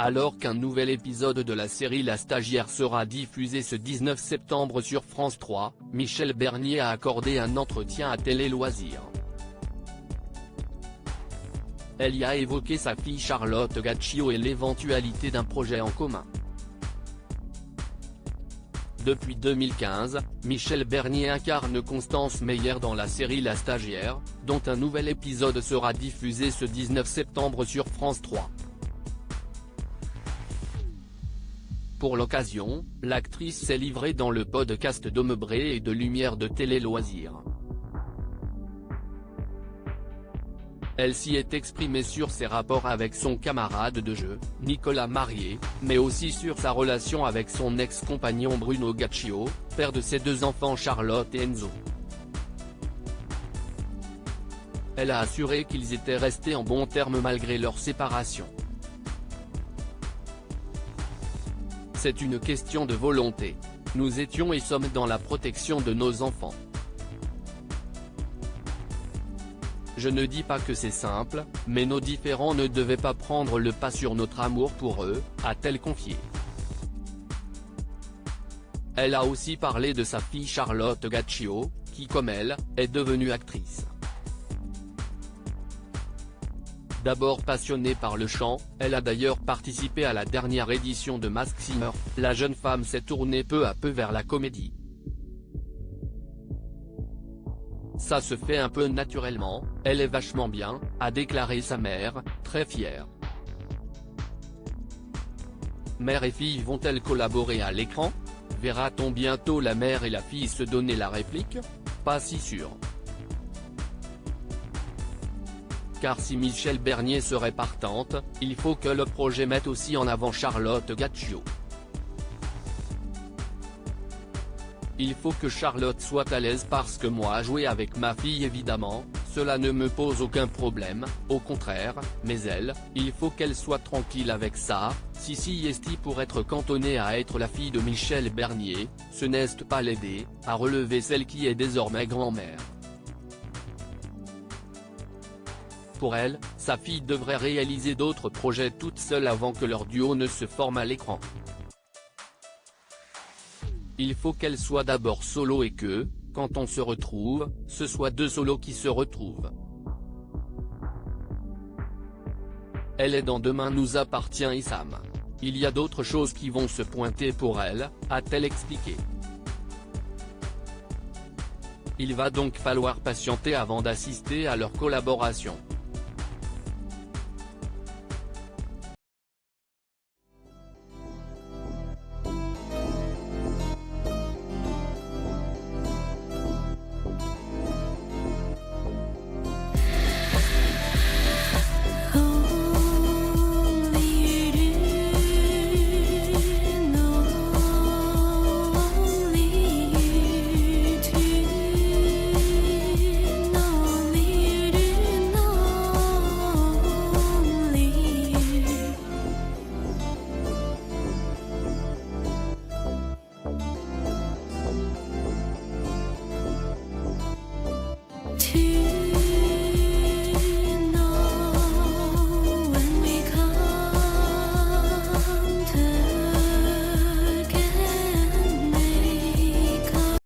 Alors qu'un nouvel épisode de la série La Stagiaire sera diffusé ce 19 septembre sur France 3, Michel Bernier a accordé un entretien à Télé Loisirs. Elle y a évoqué sa fille Charlotte Gaccio et l'éventualité d'un projet en commun. Depuis 2015, Michel Bernier incarne Constance Meyer dans la série La Stagiaire, dont un nouvel épisode sera diffusé ce 19 septembre sur France 3. Pour l'occasion, l'actrice s'est livrée dans le podcast d'Ombré et de Lumière de Télé Loisirs. Elle s'y est exprimée sur ses rapports avec son camarade de jeu, Nicolas Marié, mais aussi sur sa relation avec son ex-compagnon Bruno Gaccio, père de ses deux enfants Charlotte et Enzo. Elle a assuré qu'ils étaient restés en bons termes malgré leur séparation. C'est une question de volonté. Nous étions et sommes dans la protection de nos enfants. Je ne dis pas que c'est simple, mais nos différends ne devaient pas prendre le pas sur notre amour pour eux, a-t-elle confié. Elle a aussi parlé de sa fille Charlotte Gaccio, qui comme elle, est devenue actrice. D'abord passionnée par le chant, elle a d'ailleurs participé à la dernière édition de Masked Singer. La jeune femme s'est tournée peu à peu vers la comédie. Ça se fait un peu naturellement, elle est vachement bien, a déclaré sa mère, très fière. Mère et fille vont-elles collaborer à l'écran? Verra-t-on bientôt la mère et la fille se donner la réplique? Pas si sûr. Car si Michel Bernier serait partante, il faut que le projet mette aussi en avant Charlotte Gaccio. Il faut que Charlotte soit à l'aise parce que moi jouer avec ma fille évidemment, cela ne me pose aucun problème, au contraire, mais elle, il faut qu'elle soit tranquille avec ça. Si esti pour être cantonnée à être la fille de Michel Bernier, ce n'est pas l'aider, a relevé celle qui est désormais grand-mère. Pour elle, sa fille devrait réaliser d'autres projets toute seule avant que leur duo ne se forme à l'écran. Il faut qu'elle soit d'abord solo et que, quand on se retrouve, ce soit deux solos qui se retrouvent. Elle est dans Demain nous appartient et Sam. Il y a d'autres choses qui vont se pointer pour elle, a-t-elle expliqué. Il va donc falloir patienter avant d'assister à leur collaboration.